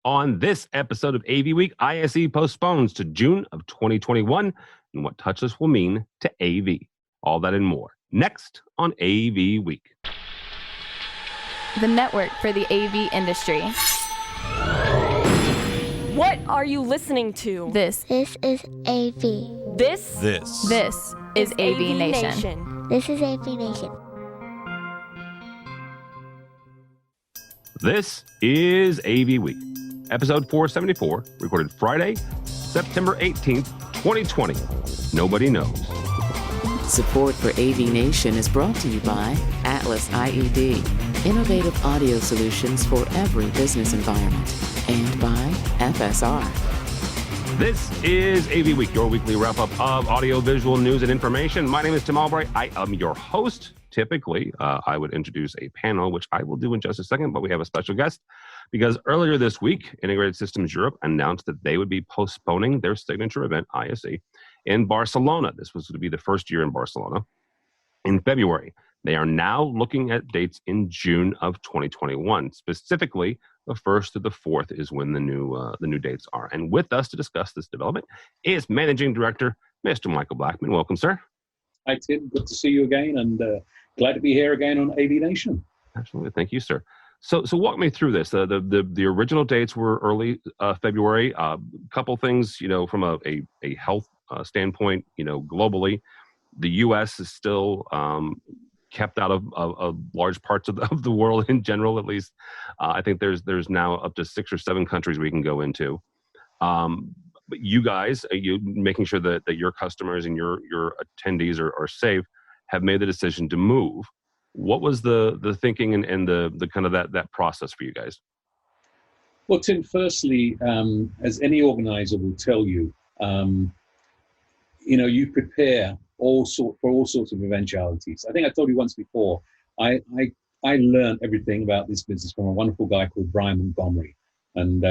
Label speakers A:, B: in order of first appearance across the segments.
A: On this episode of AV Week, ISE postpones to June of 2021 and what touchless will mean to AV. All that and more. Next on AV Week.
B: The network for the AV industry.
C: What are you listening to?
B: This
D: is AV.
C: This
B: is AVNation.
D: This is AVNation.
A: This is AV Week, episode 474, recorded Friday, September 18th, 2020. Nobody knows.
E: Support for AVNation is brought to you by Atlas IED, innovative audio solutions for every business environment, and by FSR.
A: This is AV Week, your weekly wrap-up of audio-visual news and information. My name is Tim Albright. I am your host. Typically, I would introduce a panel, which I will do in just a second, but we have a special guest because earlier this week, Integrated Systems Europe announced that they would be postponing their signature event, ISE, in Barcelona. This was to be the first year in Barcelona in February. They are now looking at dates in June of 2021. Specifically, the 1st to the 4th is when the new dates are. And with us to discuss this development is Managing Director, Mr. Michael Blackman. Welcome, sir.
F: Hi, Tim. Good to see you again, and glad to be here again on AVNation.
A: Absolutely. Thank you, sir. So walk me through this. The original dates were early February. Couple things, from a health standpoint, globally, the U.S. is still kept out of large parts of the world in general, at least. I think there's now up to 6 or 7 countries we can go into. But you guys, you making sure that your customers and your attendees are safe, have made the decision to move. What was the thinking and the kind of that process for you guys?
F: Well, Tim, firstly, as any organizer will tell you, you prepare for all sorts of eventualities. I think I told you once before, I learned everything about this business from a wonderful guy called Brian Montgomery. And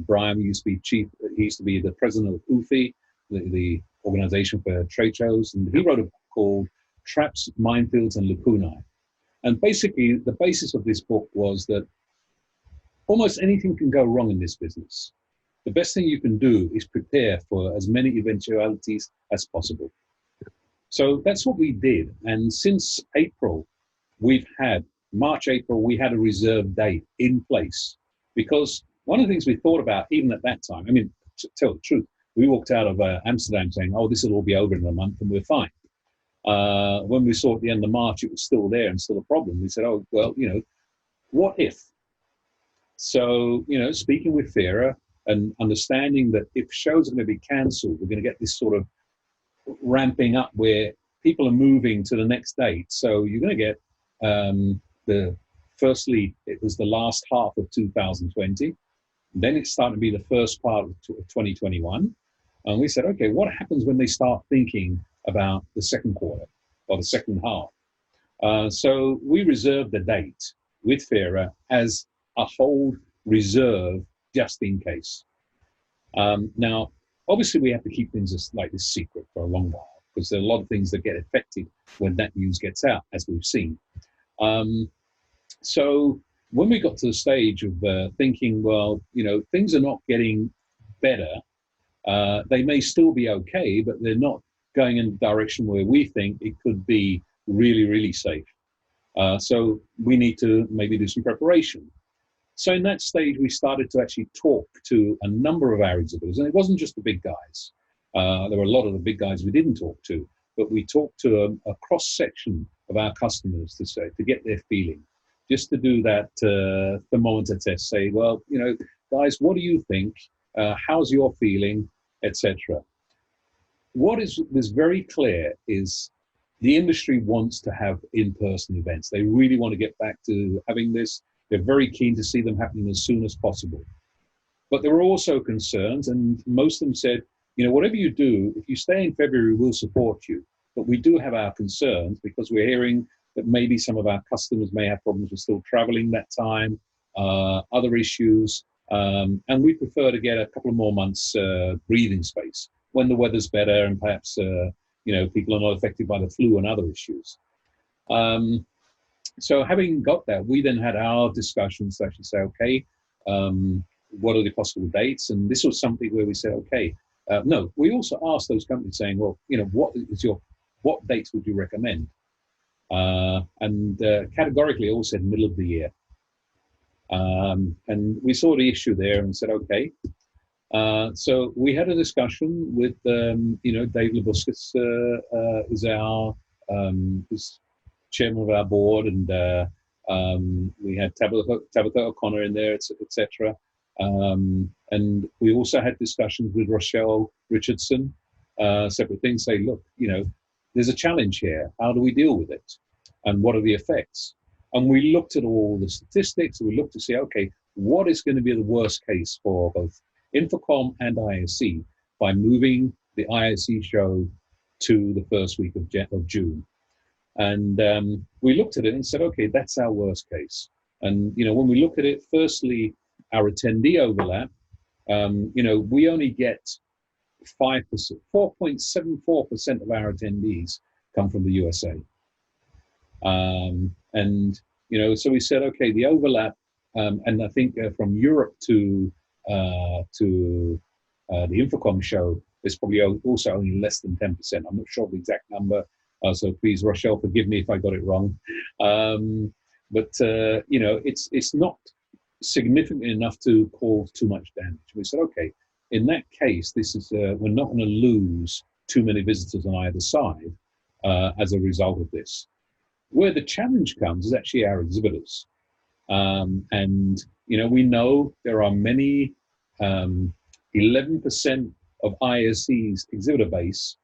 F: Brian used to be the president of UFI, the organization for trade shows. And he wrote a book called Traps, Minefields, and Lacunae. And basically, the basis of this book was that almost anything can go wrong in this business. The best thing you can do is prepare for as many eventualities as possible. So that's what we did. And since April, March, April, we had a reserve date in place. Because one of the things we thought about, even at that time, to tell the truth, we walked out of Amsterdam saying, this will all be over in a month and we're fine. When we saw at the end of March, it was still there and still a problem. We said, what if? So, speaking with FERA and understanding that if shows are going to be cancelled, we're going to get this sort of ramping up where people are moving to the next date. So you're going to get firstly, it was the last half of 2020. Then it's starting to be the first part of 2021. And we said, okay, what happens when they start thinking about the second quarter or the second half? So we reserved the date with FERA as a hold reserve just in case. Now, obviously, we have to keep things like this secret for a long while because there are a lot of things that get affected when that news gets out, as we've seen. So when we got to the stage of thinking, things are not getting better. They may still be okay, but they're not going in the direction where we think it could be really, really safe. So we need to maybe do some preparation. So in that stage, we started to actually talk to a number of our exhibitors, and it wasn't just the big guys. There were a lot of the big guys we didn't talk to, but we talked to a cross-section of our customers to get their feeling, just to do that thermometer test, say, guys, what do you think? How's your feeling, etc. What was very clear is the industry wants to have in-person events. They really want to get back to having this. They're very keen to see them happening as soon as possible. But there were also concerns, and most of them said, whatever you do, if you stay in February, we'll support you. But we do have our concerns because we're hearing that maybe some of our customers may have problems with still traveling that time, other issues, and we prefer to get a couple of more months breathing space when the weather's better and perhaps people are not affected by the flu and other issues. So having got that, we then had our discussions to actually say, okay, what are the possible dates? And this was something where we said, okay, no. We also asked those companies saying, well, what dates would you recommend? And categorically all said middle of the year. And we saw the issue there and said, okay. So we had a discussion with, Dave Labuscus is our is chairman of our board, and we had Tabitha O'Connor in there, etc. And we also had discussions with Rochelle Richardson, separate things, say, look, there's a challenge here. How do we deal with it? And what are the effects? And we looked at all the statistics, and we looked to see, okay, what is going to be the worst case for both Infocom and ISE by moving the ISE show to the first week of June. And we looked at it and said, okay, that's our worst case. And, when we look at it, firstly, our attendee overlap, we only get 5%, 4.74% of our attendees come from the USA. So we said, okay, the overlap, and I think from Europe to the Infocom show, there's probably also only less than 10%. I'm not sure of the exact number, so please, Rochelle, forgive me if I got it wrong. But it's not significant enough to cause too much damage. We said, okay, in that case, this is we're not going to lose too many visitors on either side as a result of this. Where the challenge comes is actually our exhibitors. We know there are many, 11% of ISE's exhibitor base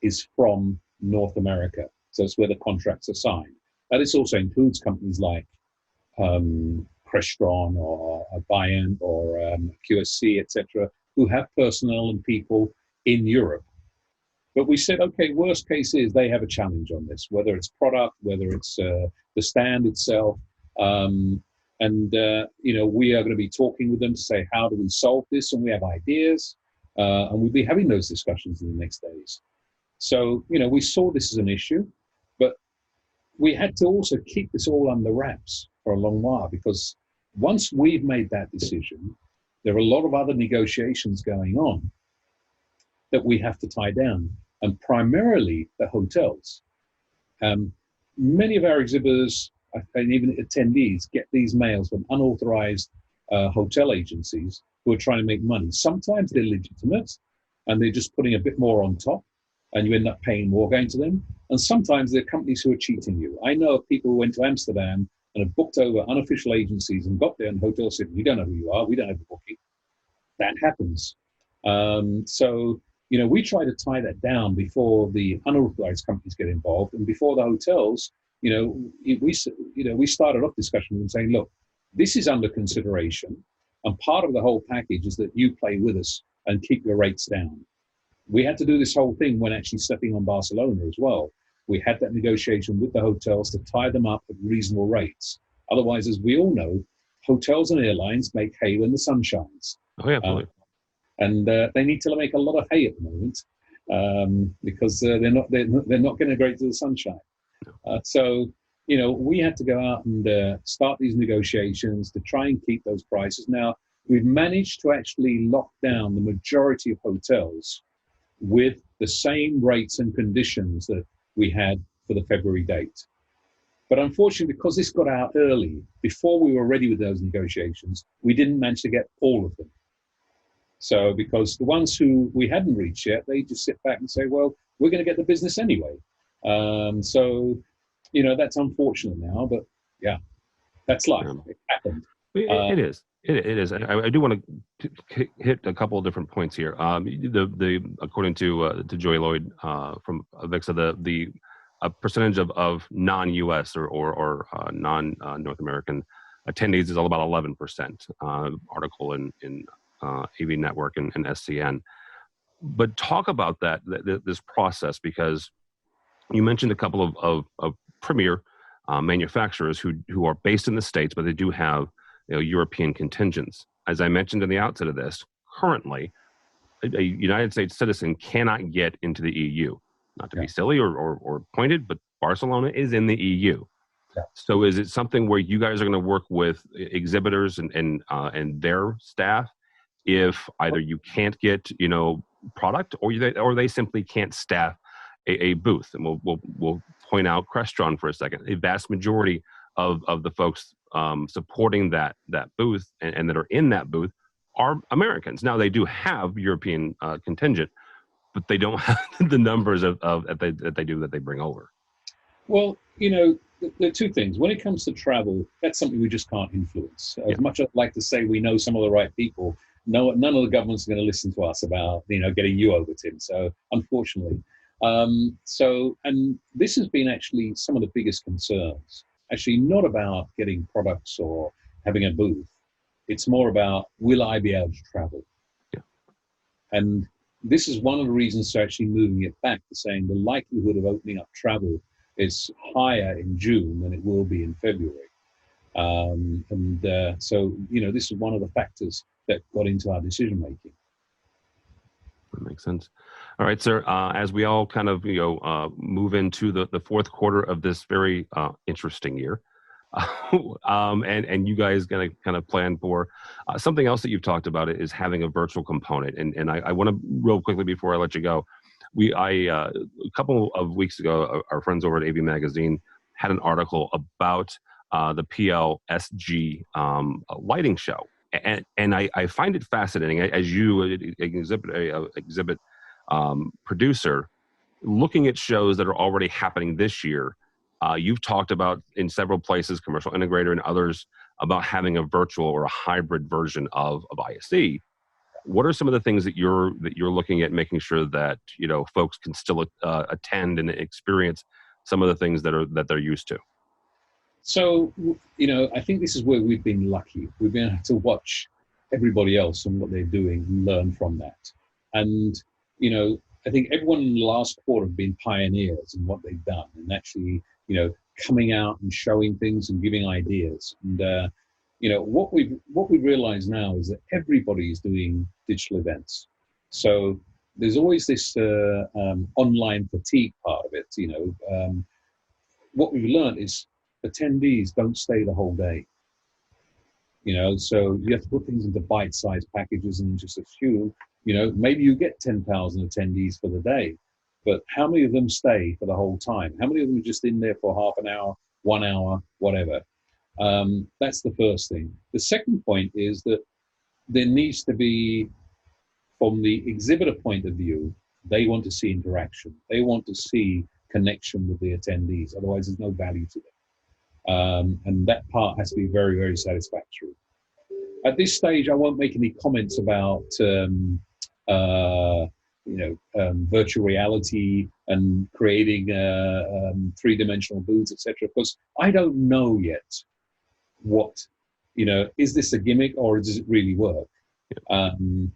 F: is from North America. So it's where the contracts are signed. Now, this also includes companies like Crestron or Biant or QSC, etc., who have personnel and people in Europe. But we said, okay, worst case is they have a challenge on this, whether it's product, whether it's the stand itself. We are going to be talking with them to say, how do we solve this? And we have ideas, and we'll be having those discussions in the next days. So, we saw this as an issue, but we had to also keep this all under wraps for a long while, because once we've made that decision, there are a lot of other negotiations going on that we have to tie down, and primarily the hotels. Many of our exhibitors and even attendees get these mails from unauthorized hotel agencies who are trying to make money. Sometimes they're legitimate and they're just putting a bit more on top, and you end up paying more going to them. And sometimes they're companies who are cheating you. I know of people who went to Amsterdam and have booked over unofficial agencies and got there and the hotel said, we don't know who you are, we don't have a booking. That happens. We try to tie that down before the unauthorized companies get involved, and before the hotels. We started off discussion and saying, look, this is under consideration, and part of the whole package is that you play with us and keep your rates down. We had to do this whole thing when actually stepping on Barcelona as well. We had that negotiation with the hotels to tie them up at reasonable rates. Otherwise, as we all know, hotels and airlines make hay when the sun shines.
A: Oh, yeah, absolutely.
F: And they need to make a lot of hay at the moment because they're not getting great to the sunshine. We had to go out and start these negotiations to try and keep those prices. Now, we've managed to actually lock down the majority of hotels with the same rates and conditions that we had for the February date. But unfortunately, because this got out early, before we were ready with those negotiations, we didn't manage to get all of them. So because the ones who we hadn't reached yet, they just sit back and say, well, we're going to get the business anyway. That's unfortunate now, but yeah, that's life. It happened.
A: It is. It is. I do want to hit a couple of different points here. According to Joy Lloyd from AVIXA, the percentage of non-U.S. or non-North American attendees is all about 11%. Article in AV Network and SCN. But talk about this process, because you mentioned a couple of premier manufacturers who are based in the States, but they do have European contingents. As I mentioned in the outset of this, currently, a United States citizen cannot get into the EU. Not to be silly or pointed, but Barcelona is in the EU.
F: Yeah.
A: So is it something where you guys are going to work with exhibitors and their staff if either you can't get, product, or they simply can't staff a booth? And we'll point out Crestron for a second. A vast majority of the folks supporting that booth and that are in that booth are Americans. Now they do have European contingent, but they don't have the numbers that they bring over.
F: Well, there are two things. When it comes to travel, that's something we just can't influence. As much as I'd like to say we know some of the right people, none of the government's going to listen to us about, getting you over, Tim. So unfortunately, and this has been actually some of the biggest concerns. Actually, not about getting products or having a booth. It's more about, will I be able to travel?
A: Yeah.
F: And this is one of the reasons for actually moving it back to saying the likelihood of opening up travel is higher in June than it will be in February. So, this is one of the factors that got into our decision making.
A: That makes sense. All right, sir. As we all kind of move into the fourth quarter of this very interesting year, and you guys going to kind of plan for something else that you've talked about is having a virtual component. And I want to real quickly before I let you go, a couple of weeks ago, our friends over at AV Magazine had an article about the PLSG lighting show. And I find it fascinating as you exhibit producer, looking at shows that are already happening this year. You've talked about in several places, Commercial Integrator and others, about having a virtual or a hybrid version of ISE. What are some of the things that you're looking at, making sure that folks can still attend and experience some of the things that they're used to?
F: So, I think this is where we've been lucky. We've been able to watch everybody else and what they're doing and learn from that. And, I think everyone in the last quarter have been pioneers in what they've done and actually, coming out and showing things and giving ideas. And, what we've realized now is that everybody is doing digital events. So there's always this online fatigue part of it. What we've learned is attendees don't stay the whole day. So you have to put things into bite-sized packages and just assume, maybe you get 10,000 attendees for the day, but how many of them stay for the whole time? How many of them are just in there for half an hour, 1 hour, whatever? That's the first thing. The second point is that there needs to be, from the exhibitor point of view, they want to see interaction. They want to see connection with the attendees. Otherwise, there's no value to them. And that part has to be very, very satisfactory. At this stage, I won't make any comments about, virtual reality and creating three-dimensional booths, etc. Because I don't know yet what, is this a gimmick or does it really work? And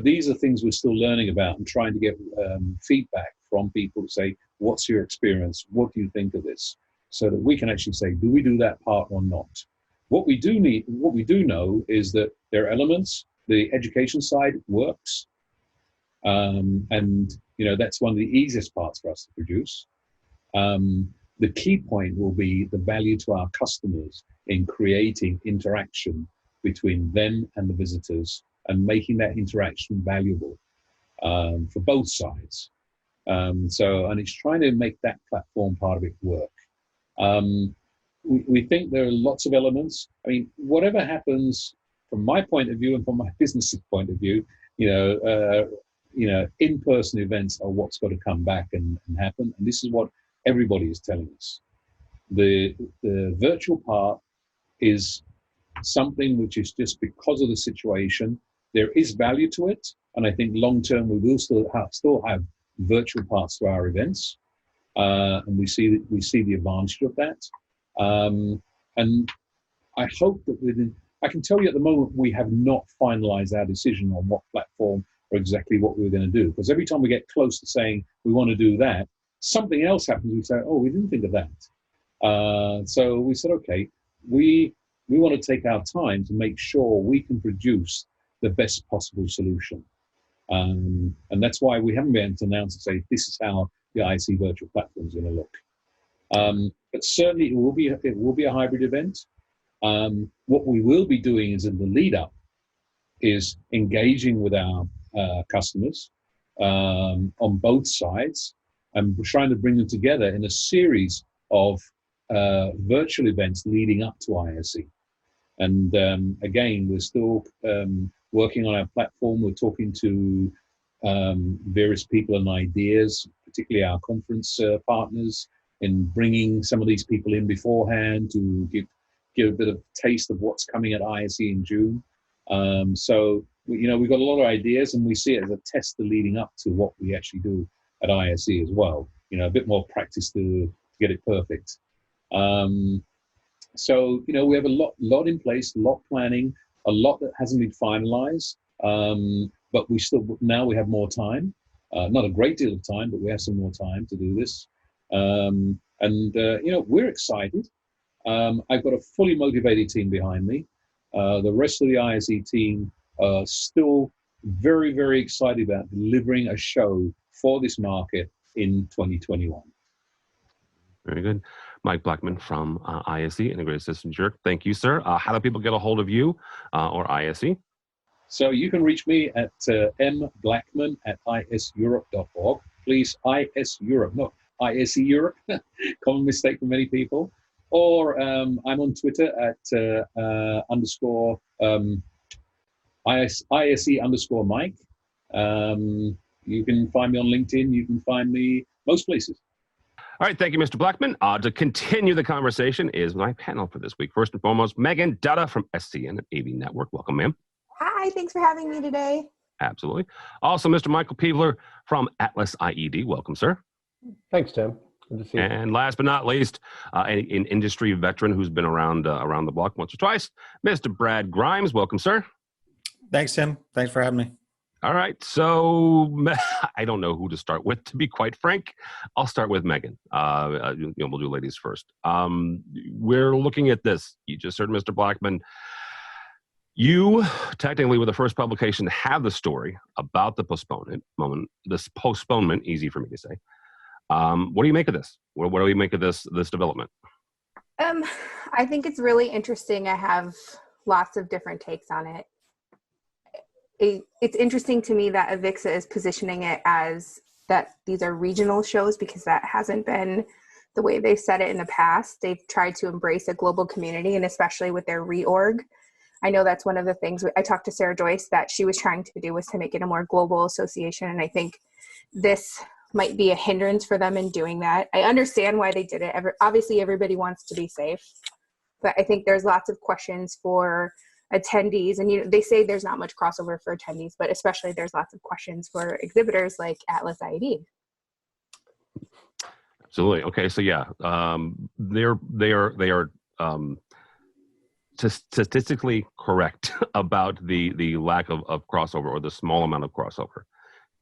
F: these are things we're still learning about and trying to get feedback from people to say, what's your experience? What do you think of this? So that we can actually say, do we do that part or not? What we do know is that there are elements, the education side works. And, that's one of the easiest parts for us to produce. The key point will be the value to our customers in creating interaction between them and the visitors and making that interaction valuable for both sides. And it's trying to make that platform part of it work. We think there are lots of elements. I mean, whatever happens from my point of view and from my business's point of view, in-person events are what's got to come back and happen. And this is what everybody is telling us. The virtual part is something which is just because of the situation. There is value to it. And I think long-term, we will still have virtual parts to our events. And we see the advantage of that. And I hope that I can tell you at the moment, we have not finalized our decision on what platform or exactly what we're going to do. Because every time we get close to saying we want to do that, something else happens. We say, oh, we didn't think of that. So we said, okay, we want to take our time to make sure we can produce the best possible solution. And that's why we haven't been able to announce and say, this is how the IC virtual platform is going to look. but certainly it will be a hybrid event. What we will be doing is in the lead up is engaging with our customers on both sides, and we're trying to bring them together in a series of virtual events leading up to ISE. And again, we're still working on our platform. We're talking to various people and ideas, particularly our conference partners, in bringing some of these people in beforehand to give a bit of taste of what's coming at ISE in June. So, we've got a lot of ideas, and we see it as a tester leading up to what we actually do at ISE as well. A bit more practice to get it perfect. So, we have a lot in place, a lot planning, a lot that hasn't been finalized, but now we have more time. Not a great deal of time, but we have some more time to do this. We're excited. I've got a fully motivated team behind me. The rest of the ISE team are still very, very excited about delivering a show for this market in 2021.
A: Very good. Mike Blackman from ISE, Integrated Systems Europe. Thank you, sir. How do people get a hold of you or ISE?
F: So you can reach me at mblackman@iseurope.org. Please, IS Europe, not ISE Europe. Common mistake for many people. Or I'm on Twitter at ISE_Mike. You can find me on LinkedIn. You can find me most places.
A: All right, thank you, Mr. Blackman. To continue the conversation is my panel for this week. First and foremost, Megan Dutta from SCN and AV Network. Welcome, ma'am.
G: Hi, thanks for having me today.
A: Absolutely. Also, Mr. Michael Peebler from Atlas IED. Welcome, sir.
H: Thanks, Tim. Good to see you.
A: And last but not least, an industry veteran who's been around the block once or twice, Mr. Brad Grimes. Welcome, sir.
I: Thanks, Tim. Thanks for having me.
A: All right. So I don't know who to start with, to be quite frank. I'll start with Megan. We'll do ladies first. We're looking at this. You just heard Mr. Blackman. You technically were the first publication to have the story about the postponement, easy for me to say. What do you make of this? What do you make of this development?
G: I think it's really interesting. I have lots of different takes on it. It's interesting to me that AVIXA is positioning it as that these are regional shows, because that hasn't been the way they've said it in the past. They've tried to embrace a global community, and especially with their reorg. I know that's one of the things I talked to Sarah Joyce that she was trying to do, was to make it a more global association. And I think this might be a hindrance for them in doing that. I understand why they did it. Obviously, everybody wants to be safe, but I think there's lots of questions for attendees. And they say there's not much crossover for attendees, but especially there's lots of questions for exhibitors like Atlas IED.
A: Absolutely. Okay. So yeah, they are statistically correct about the lack of crossover, or the small amount of crossover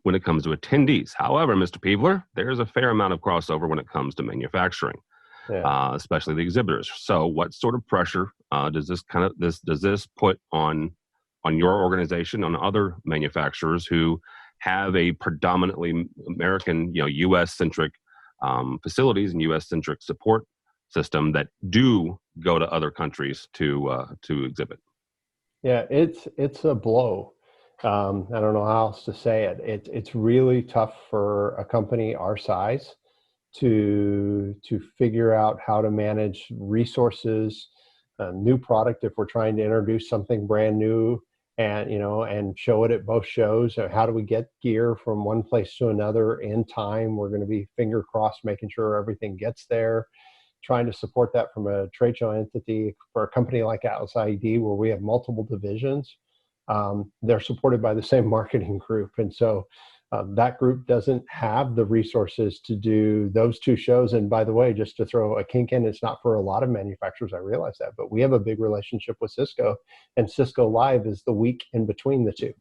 A: when it comes to attendees. However, Mr. Peebler, there's a fair amount of crossover when it comes to manufacturing, especially the exhibitors. So what sort of pressure does this put on your organization, on other manufacturers who have a predominantly American, U.S.-centric facilities and U.S.-centric support system that do go to other countries to exhibit?
H: Yeah, it's a blow. I don't know how else to say it. It's really tough for a company our size to figure out how to manage resources, new product if we're trying to introduce something brand new, and show it at both shows. How do we get gear from one place to another in time? We're going to be finger crossed, making sure everything gets there. Trying to support that from a trade show entity for a company like Atlas IED, where we have multiple divisions. They're supported by the same marketing group. And so that group doesn't have the resources to do those two shows. And by the way, just to throw a kink in, it's not for a lot of manufacturers, I realize that, but we have a big relationship with Cisco, and Cisco Live is the week in between the two.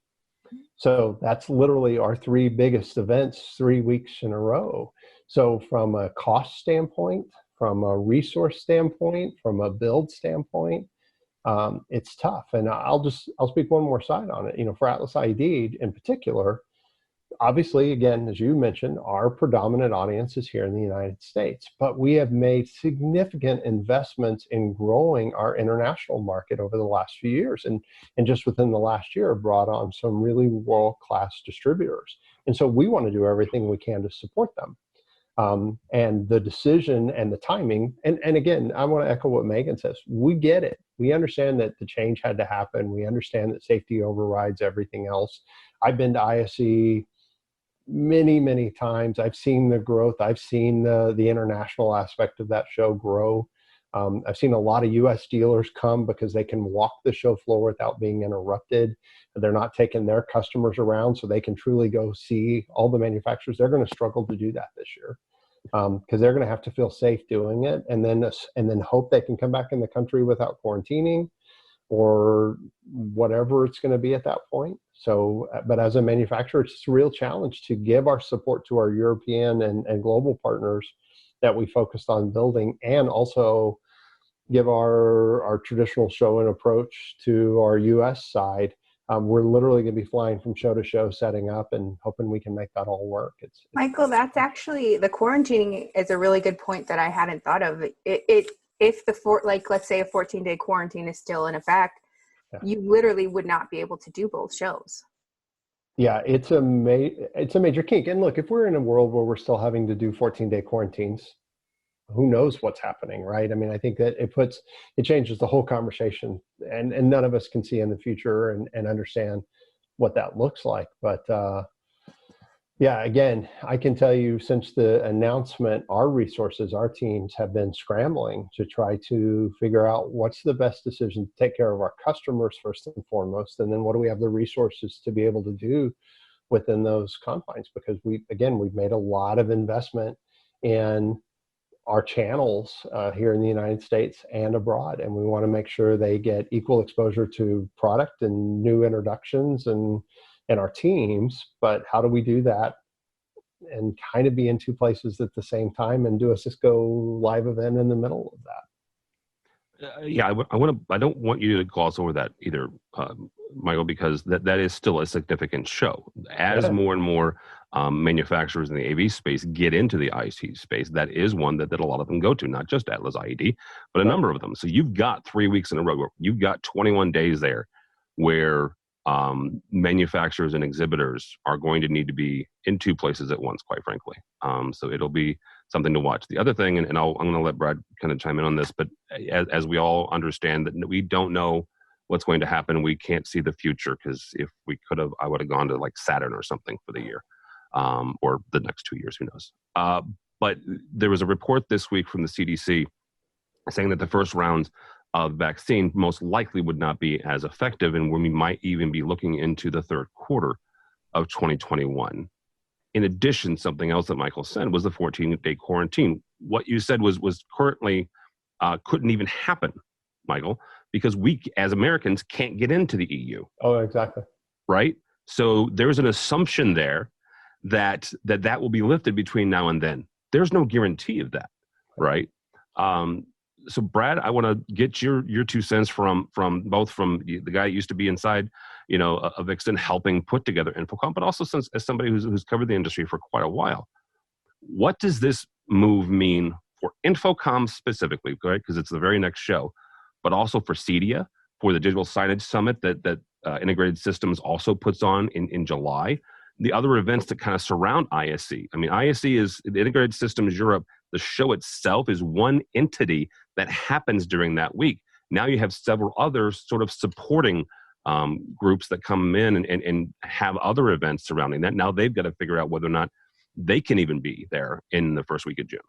H: So that's literally our three biggest events, 3 weeks in a row. So from a cost standpoint, from a resource standpoint, from a build standpoint, it's tough. And I'll speak one more side on it. For Atlas IED in particular, obviously, again, as you mentioned, our predominant audience is here in the United States, but we have made significant investments in growing our international market over the last few years. And just within the last year, brought on some really world-class distributors. And so we want to do everything we can to support them. And the decision and the timing, and again, I want to echo what Megan says. We get it. We understand that the change had to happen. We understand that safety overrides everything else. I've been to ISE many, many times. I've seen the growth. I've seen the international aspect of that show grow. I've seen a lot of US dealers come because they can walk the show floor without being interrupted. They're not taking their customers around, so they can truly go see all the manufacturers. They're going to struggle to do that this year because they're going to have to feel safe doing it, and then hope they can come back in the country without quarantining or whatever it's going to be at that point. So, but as a manufacturer, it's a real challenge to give our support to our European and global partners that we focused on building, and also give our traditional show and approach to our US side. We're literally going to be flying from show to show, setting up and hoping we can make that all work.
G: Michael, that's actually, the quarantining is a really good point that I hadn't thought of. If let's say a 14-day quarantine is still in effect, you literally would not be able to do both shows.
H: Yeah, it's a major kink. And look, if we're in a world where we're still having to do 14-day quarantines, who knows what's happening, right? I mean, I think that it changes the whole conversation, and none of us can see in the future and understand what that looks like. But yeah, again, I can tell you, since the announcement, our resources, our teams have been scrambling to try to figure out what's the best decision to take care of our customers first and foremost, and then what do we have the resources to be able to do within those confines, because we've made a lot of investment in our channels here in the United States and abroad, and we want to make sure they get equal exposure to product and new introductions and our teams. But how do we do that and kind of be in two places at the same time and do a Cisco live event in the middle of that?
A: Yeah, I don't want you to gloss over that either, Michael, because that is still a significant show. As more and more manufacturers in the AV space get into the IC space, that is one that a lot of them go to, not just Atlas IED, but a number of them. So you've got 3 weeks in a row, you've got 21 days there where manufacturers and exhibitors are going to need to be in two places at once, quite frankly. So it'll be something to watch. The other thing, and I'm going to let Brad kind of chime in on this, but as we all understand that we don't know what's going to happen, we can't see the future, because if we could have, I would have gone to like Saturn or something for the year, or the next 2 years, who knows. But there was a report this week from the CDC saying that the first rounds of vaccine most likely would not be as effective, and we might even be looking into the third quarter of 2021. In addition, something else that Michael said was the 14-day quarantine. What you said was currently couldn't even happen, Michael, because we as Americans can't get into the EU.
H: Oh, exactly. Right?
A: So there's an assumption there that will be lifted between now and then. There's no guarantee of that, right? So Brad, I want to get your 2 cents from both from the guy who used to be inside, of Vixen helping put together Infocom, but also as somebody who's covered the industry for quite a while. What does this move mean for Infocom specifically, right? Because it's the very next show, but also for CEDIA, for the Digital Signage Summit that Integrated Systems also puts on in July. The other events that kind of surround ISE. I mean, ISE is the Integrated Systems Europe. The show itself is one entity that happens during that week. Now you have several other sort of supporting groups that come in and have other events surrounding that. Now they've got to figure out whether or not they can even be there in the first week of June.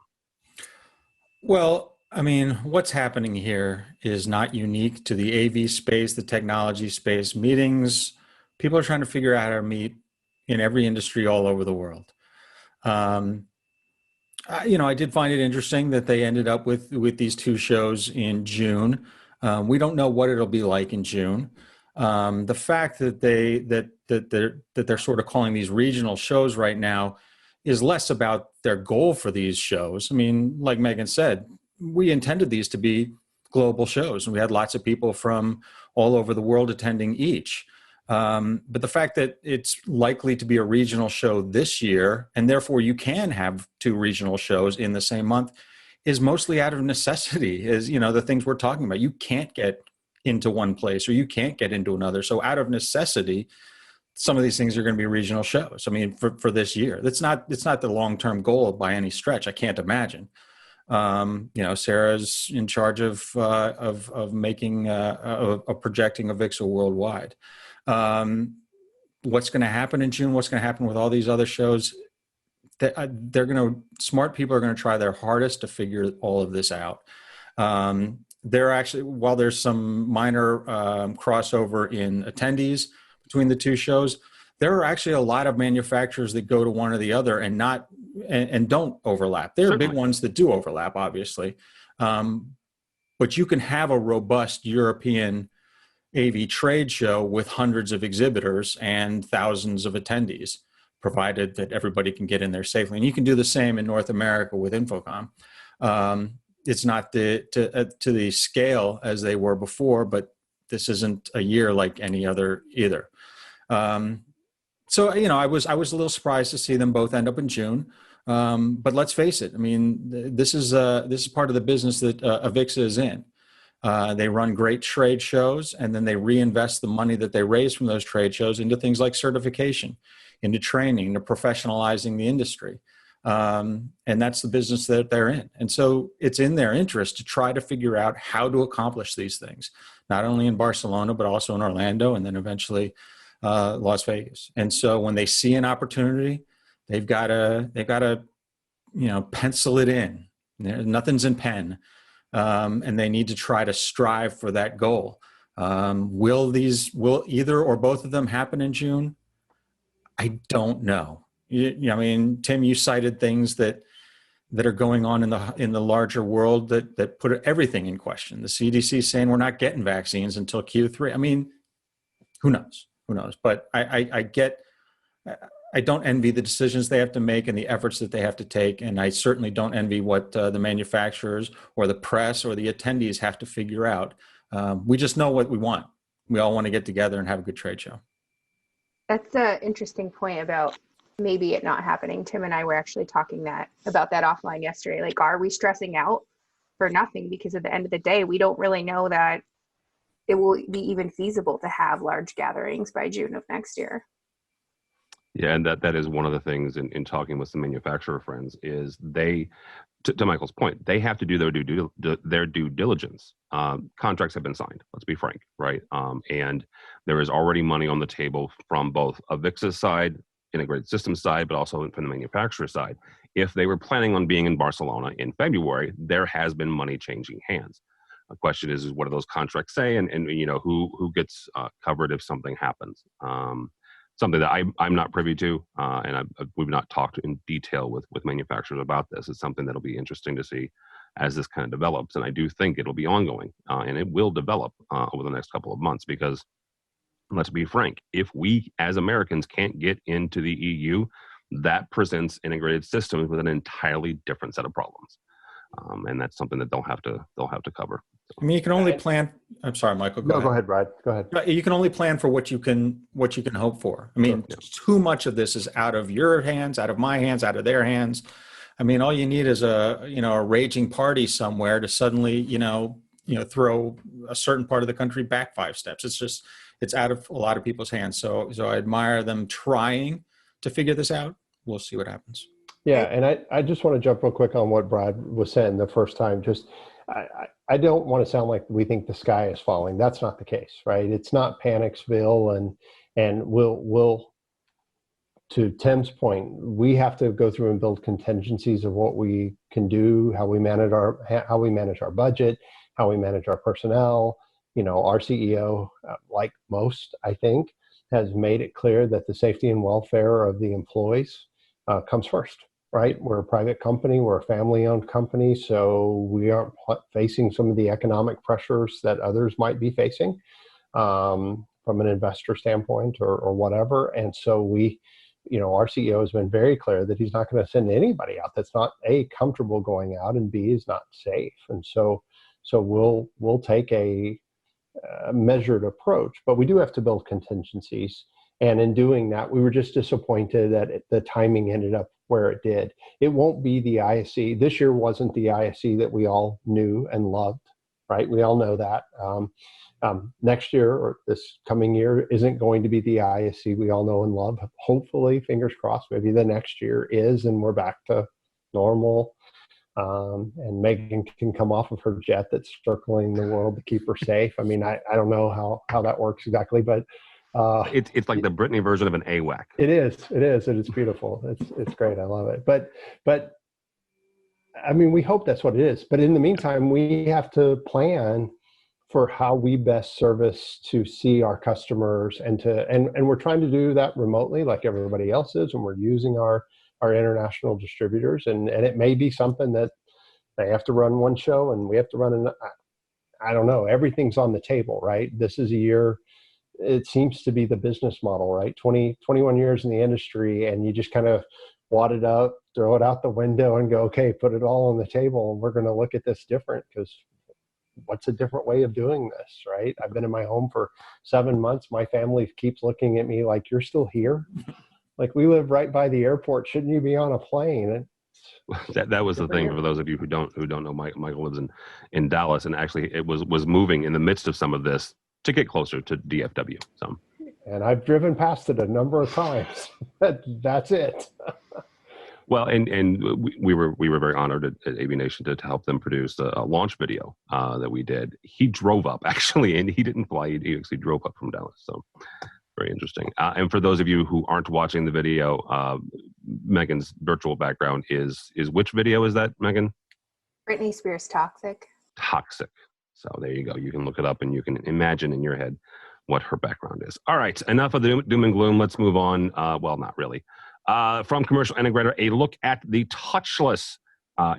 I: Well, I mean, what's happening here is not unique to the AV space, the technology space. Meetings, people are trying to figure out how to meet in every industry all over the world. I did find it interesting that they ended up with these two shows in June. We don't know what it'll be like in June. The fact that they're sort of calling these regional shows right now is less about their goal for these shows. I mean, like Megan said, we intended these to be global shows, and we had lots of people from all over the world attending each. But the fact that it's likely to be a regional show this year, and therefore you can have 2 regional shows in the same month, is mostly out of necessity. Is, you know, the things we're talking about. You can't get into one place or you can't get into another. So out of necessity, some of these things are going to be regional shows. I mean, for this year, it's not the long-term goal by any stretch. I can't imagine. You know, Sarah's in charge of making of projecting AVIXA worldwide. What's going to happen in June? What's going to happen with all these other shows? Smart people are going to try their hardest to figure all of this out. There actually, while there's some minor crossover in attendees between the 2 shows, there are actually a lot of manufacturers that go to one or the other and don't overlap. There are big ones that do overlap, obviously, but you can have a robust European AV trade show with hundreds of exhibitors and thousands of attendees, provided that everybody can get in there safely. And you can do the same in North America with Infocom. It's not to the scale as they were before, but this isn't a year like any other either. So, you know, I was a little surprised to see them both end up in June. But let's face it. I mean, this is part of the business that AVIXA is in. They run great trade shows, and then they reinvest the money that they raise from those trade shows into things like certification, into training, into professionalizing the industry. And that's the business that they're in. And so it's in their interest to try to figure out how to accomplish these things, not only in Barcelona, but also in Orlando, and then eventually Las Vegas. And so when they see an opportunity, they've got to, you know, pencil it in. Nothing's in pen. And they need to try to strive for that goal. Will either or both of them happen in June? I don't know. I mean, Tim, you cited things that are going on in the larger world that put everything in question. The CDC saying we're not getting vaccines until Q3. I mean, who knows? Who knows? But I don't envy the decisions they have to make and the efforts that they have to take. And I certainly don't envy what the manufacturers or the press or the attendees have to figure out. We just know what we want. We all want to get together and have a good trade show.
G: That's an interesting point about maybe it not happening. Tim and I were actually talking about that offline yesterday. Like, are we stressing out for nothing? Because at the end of the day, we don't really know that it will be even feasible to have large gatherings by June of next year.
A: Yeah, and that is one of the things in talking with some manufacturer friends is they, to Michael's point, they have to do their due diligence. Contracts have been signed. Let's be frank, right? And there is already money on the table from both AVIXA's side, integrated systems side, but also from the manufacturer side. If they were planning on being in Barcelona in February, there has been money changing hands. The question is what do those contracts say, and you know who gets covered if something happens. Something that I'm not privy to, and we've not talked in detail with manufacturers about this. It's something that'll be interesting to see as this kind of develops, and I do think it'll be ongoing, and it will develop over the next couple of months. Because let's be frank, if we as Americans can't get into the EU, that presents integrated systems with an entirely different set of problems, and that's something that they'll have to cover.
I: I mean, you can only plan. I'm sorry, Michael.
H: Go ahead, Brad. Go ahead.
I: You can only plan for what you can hope for. I mean, too much of this is out of your hands, out of my hands, out of their hands. I mean, all you need is a raging party somewhere to suddenly, throw a certain part of the country back 5 steps. It's out of a lot of people's hands. So I admire them trying to figure this out. We'll see what happens.
H: Yeah, and I just want to jump real quick on what Brad was saying the first time. I don't want to sound like we think the sky is falling. That's not the case, right? It's not Panicsville, and we'll to Tim's point, we have to go through and build contingencies of what we can do, how we manage our budget, how we manage our personnel. Our CEO, like most, I think, has made it clear that the safety and welfare of the employees comes first. Right? We're a private company. We're a family-owned company. So we aren't facing some of the economic pressures that others might be facing from an investor standpoint or whatever. And so our CEO has been very clear that he's not going to send anybody out that's not A, comfortable going out, and B, is not safe. And so we'll take a measured approach, but we do have to build contingencies. And in doing that, we were just disappointed that the timing ended up where it did. It won't be the ISE. This year wasn't the ISE that we all knew and loved, right? We all know that. Next year or this coming year isn't going to be the ISE we all know and love. Hopefully, fingers crossed, maybe the next year is, and we're back to normal. And Megan can come off of her jet that's circling the world to keep her safe. I mean, I don't know how that works exactly, but
A: it's like the Britney version of an AVWeek.
H: It is, and it's beautiful. It's great. I love it. But I mean, we hope that's what it is. But in the meantime, we have to plan for how we best service to see our customers and we're trying to do that remotely like everybody else is, and we're using our international distributors, and it may be something that they have to run one show and we have to run I don't know. Everything's on the table, right? This is a year. It seems to be the business model, right? 21 years in the industry, and you just kind of wad it up, throw it out the window and go, okay, put it all on the table. And we're going to look at this different, because what's a different way of doing this, right? I've been in my home for 7 months. My family keeps looking at me like, you're still here? Like, we live right by the airport. Shouldn't you be on a plane?
A: That was the thing for those of you who don't know. Michael lives in Dallas, and actually it was moving in the midst of some of this to get closer to DFW. So,
H: and I've driven past it a number of times. That's it.
A: Well, and we were very honored at AVNation to help them produce a launch video that we did. He drove up actually, and he didn't fly. He actually drove up from Dallas. So very interesting. And for those of you who aren't watching the video, Megan's virtual background is which video is that, Megan?
G: Britney Spears Toxic.
A: Toxic. So there you go. You can look it up and you can imagine in your head what her background is. All right. Enough of the doom and gloom. Let's move on. Well, not really. From Commercial Integrator, a look at the touchless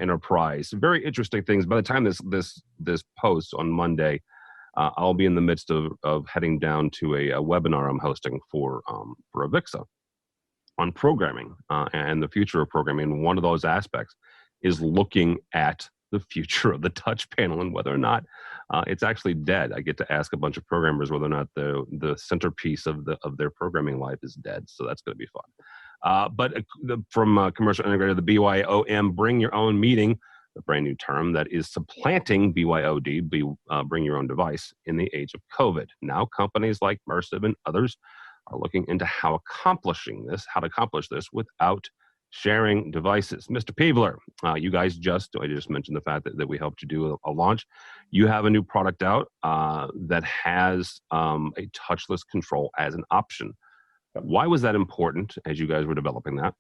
A: enterprise. Very interesting things. By the time this posts on Monday, I'll be in the midst of heading down to a webinar I'm hosting for AVIXA on programming and the future of programming. And one of those aspects is looking at the future of the touch panel and whether or not it's actually dead. I get to ask a bunch of programmers whether or not the centerpiece of their programming life is dead. So that's going to be fun. But from Commercial Integrator, the BYOM, Bring Your Own Meeting, a brand new term that is supplanting BYOD, Bring Your Own Device, in the age of COVID. Now companies like Mersive and others are looking into how to accomplish this without sharing devices. Mr. Peebler, you guys I just mentioned the fact that we helped you do a launch. You have a new product out that has a touchless control as an option. Why was that important as you guys were developing that?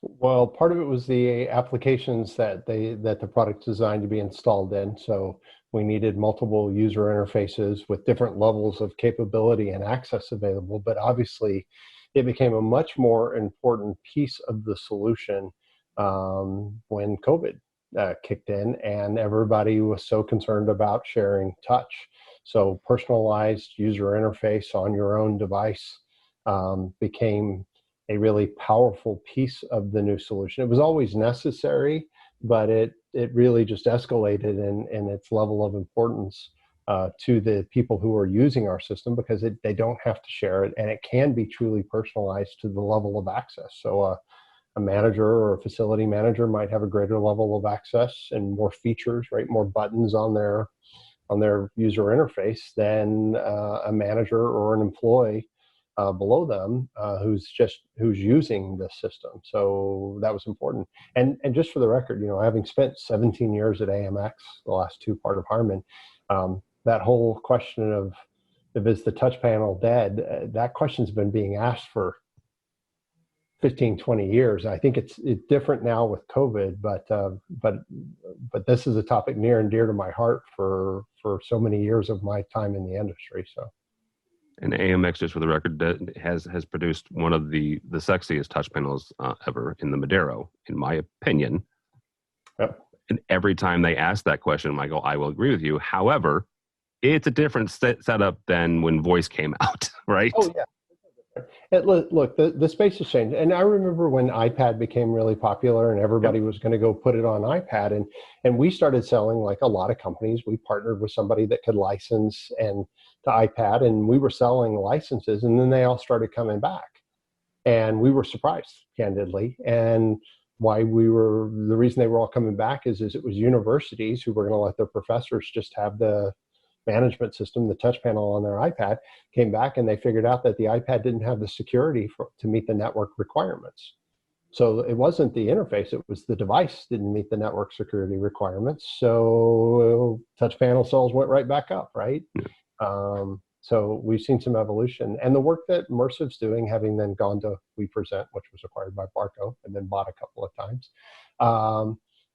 H: Well, part of it was the applications that the product designed to be installed in. So we needed multiple user interfaces with different levels of capability and access available. But obviously, it became a much more important piece of the solution when COVID kicked in, and everybody was so concerned about sharing touch. So personalized user interface on your own device became a really powerful piece of the new solution. It was always necessary, but it really just escalated in its level of importance to the people who are using our system, because they don't have to share it, and it can be truly personalized to the level of access. So a manager or a facility manager might have a greater level of access and more features, right? More buttons on their user interface than a manager or an employee below them who's using the system. So that was important. And just for the record, having spent 17 years at AMX, the last two part of Harman, that whole question of is the touch panel dead, that question's been being asked for 15, 20 years. I think it's different now with COVID, but this is a topic near and dear to my heart for so many years of my time in the industry. So.
A: And AMX, just for the record, has produced one of the sexiest touch panels ever in the Madero, in my opinion.
H: Yep.
A: And every time they ask that question, Michael, I will agree with you. However, it's a different setup than when voice came out, right?
H: Oh, yeah. Look, the space has changed. And I remember when iPad became really popular and everybody was going to go put it on iPad. And we started selling, like a lot of companies. We partnered with somebody that could license and to iPad, and we were selling licenses, and then they all started coming back. And we were surprised, candidly. And the reason they were all coming back is it was universities who were going to let their professors just have the management system, the touch panel on their iPad, came back and they figured out that the iPad didn't have the security to meet the network requirements. So it wasn't the interface, it was the device didn't meet the network security requirements. So touch panel sales went right back up, right? So we've seen some evolution. And the work that Mersive's doing, having then gone to WePresent, which was acquired by Barco and then bought a couple of times,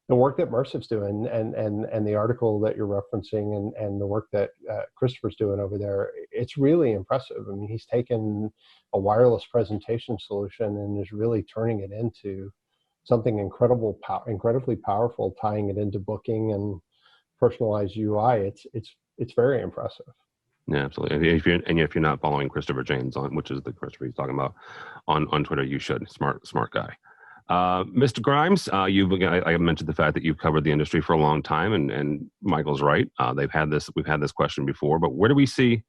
H: the work that Mersive's doing and the article that you're referencing and the work that Christopher's doing over there, it's really impressive. I mean, he's taken a wireless presentation solution and is really turning it into something incredibly powerful, tying it into booking and personalized UI. It's very impressive.
A: Yeah, absolutely. If you're not following Christopher James which is the Christopher he's talking about on Twitter, you should. Smart guy. Mr. Grimes, I mentioned the fact that you've covered the industry for a long time, and Michael's right. We've had this question before, but where do we see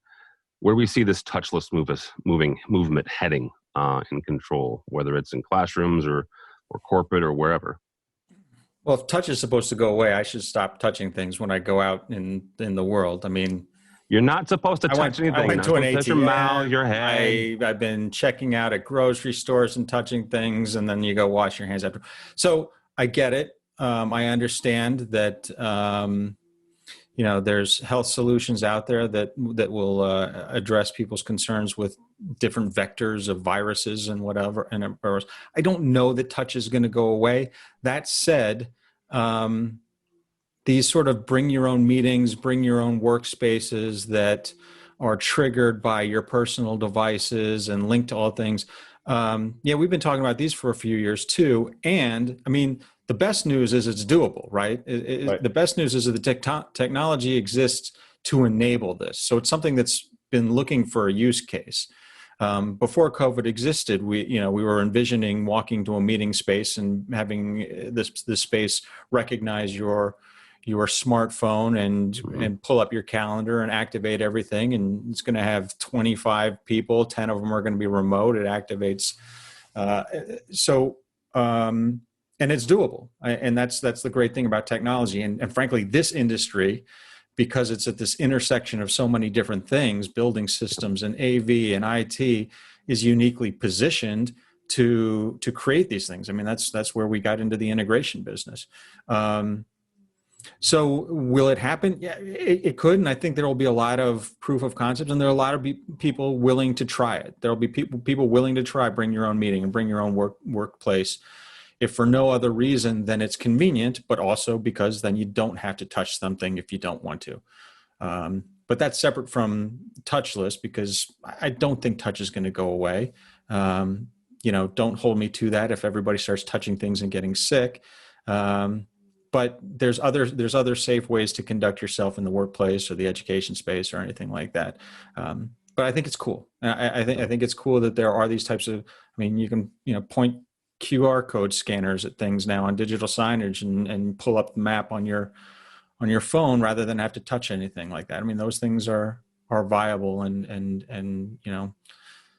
A: this touchless movement heading in control, whether it's in classrooms or corporate or wherever?
I: Well, if touch is supposed to go away, I should stop touching things when I go out in the world. I mean,
A: you're not supposed to touch anything.
I: I went to an ATM.
A: Touch your mouth, your head.
I: I've been checking out at grocery stores and touching things, and then you go wash your hands after. So I get it. I understand that there's health solutions out there that will address people's concerns with different vectors of viruses and whatever. And I don't know that touch is going to go away. That said, these sort of bring your own meetings, bring your own workspaces that are triggered by your personal devices and linked to all things. We've been talking about these for a few years too. And I mean, the best news is it's doable, right? Right. The best news is that the technology exists to enable this. So it's something that's been looking for a use case. Before COVID existed, we were envisioning walking to a meeting space and having this space recognize your smartphone and pull up your calendar and activate everything. And it's going to have 25 people, 10 of them are going to be remote. It activates. And it's doable. And that's the great thing about technology. And frankly, this industry, because it's at this intersection of so many different things, building systems and AV and IT, is uniquely positioned to create these things. I mean, that's where we got into the integration business. So will it happen? Yeah, it could. And I think there will be a lot of proof of concept, and there are a lot of people willing to try it. There will be people willing to try, bring your own meeting and bring your own workplace. If for no other reason than it's convenient, but also because then you don't have to touch something if you don't want to. But that's separate from touchless, because I don't think touch is going to go away. Don't hold me to that if everybody starts touching things and getting sick. But there's other safe ways to conduct yourself in the workplace or the education space or anything like that. But I think it's cool. I think it's cool that there are these types of. I mean, you can point QR code scanners at things now on digital signage and pull up the map on your phone rather than have to touch anything like that. I mean, those things are viable, and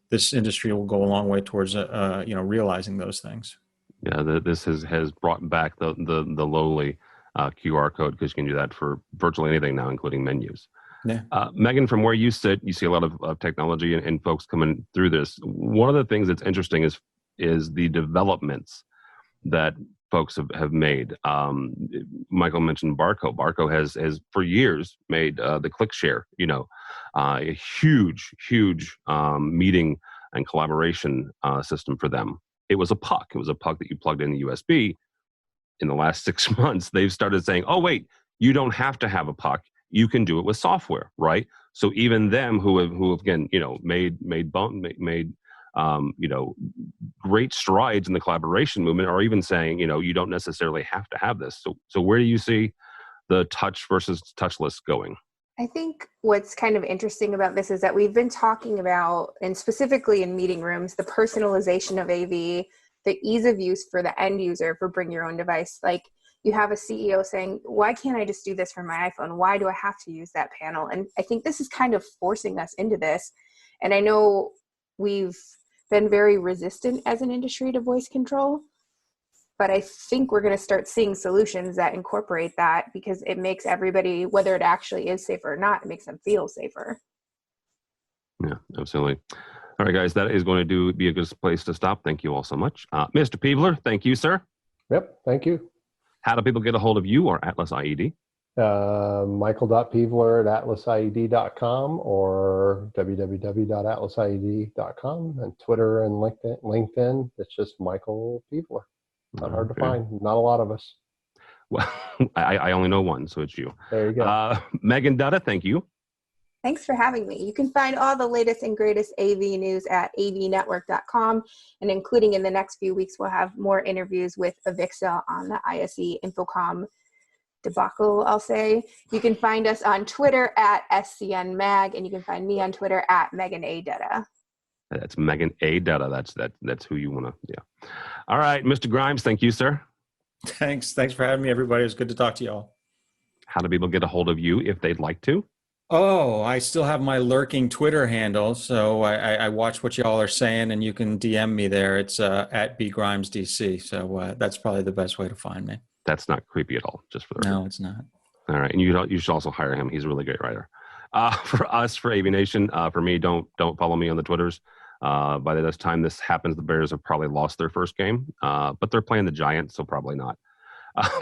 I: this industry will go a long way towards realizing those things.
A: Yeah, this has brought back the lowly QR code, because you can do that for virtually anything now, including menus. Yeah. Megan, from where you sit, you see a lot of technology and folks coming through this. One of the things that's interesting is the developments that folks have made. Michael mentioned Barco. Barco has for years made the ClickShare, a huge meeting and collaboration system for them. It was a puck. It was a puck that you plugged in the USB. In the last 6 months, they've started saying, "Oh wait, you don't have to have a puck. You can do it with software, right?" So even them who have again, made great strides in the collaboration movement are even saying, you don't necessarily have to have this. So where do you see the touch versus touchless going?
G: I think what's kind of interesting about this is that we've been talking about, and specifically in meeting rooms, the personalization of AV, the ease of use for the end user for bring your own device. Like you have a CEO saying, why can't I just do this from my iPhone? Why do I have to use that panel? And I think this is kind of forcing us into this. And I know we've been very resistant as an industry to voice control, but I think we're going to start seeing solutions that incorporate that because it makes everybody, whether it actually is safer or not, it makes them feel safer.
A: Yeah, absolutely. All right, guys, that is going to be a good place to stop. Thank you all so much. Mr. Peebler, thank you, sir.
H: Yep, thank you.
A: How do people get a hold of you or Atlas IED?
H: Michael.Peebler@atlasIED.com or www.atlasIED.com, and Twitter and LinkedIn. It's just Michael Peebler. Not hard to find. Not a lot of us.
A: Well, I only know one, so it's you.
H: There you go.
A: Megan Dutta, thank you.
G: Thanks for having me. You can find all the latest and greatest AV news at avnetwork.com, and including in the next few weeks, we'll have more interviews with AVIXA on the ISE Infocom debacle, I'll say. You can find us on Twitter at SCNMag, and you can find me on Twitter at Megan A. Dutta.
A: That's Megan A. Dutta. That's who you want to, yeah. All right, Mr. Grimes, thank you, sir.
I: Thanks for having me, everybody. It was good to talk to you all.
A: How do people get a hold of you if they'd like to?
I: Oh, I still have my lurking Twitter handle, so I watch what y'all are saying, and you can DM me there. It's at bgrimesdc, so that's probably the best way to find me.
A: That's not creepy at all, just for the record.
I: No, it's not.
A: All right, and you should also hire him. He's a really great writer. For us, for AVNation, for me, don't follow me on the Twitters. By the time this happens, the Bears have probably lost their first game, but they're playing the Giants, so probably not.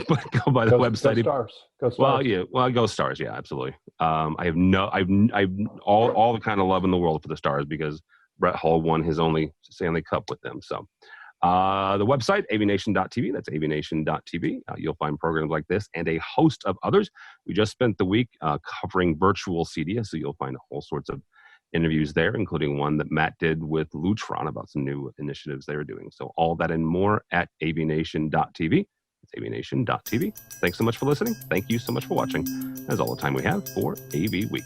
A: But go by the website.
H: Go Stars. Go Stars.
A: Well, yeah. Well, go Stars. Yeah, absolutely. I've all the kind of love in the world for the Stars because Brett Hull won his only Stanley Cup with them. So the website, AVNation.tv. That's AVNation.tv. You'll find programs like this and a host of others. We just spent the week covering virtual CEDIA, so you'll find all sorts of interviews there, including one that Matt did with Lutron about some new initiatives they're doing. So all that and more at AVNation.tv. It's AVNation.tv. Thanks so much for listening. Thank you so much for watching. That's all the time we have for AV Week.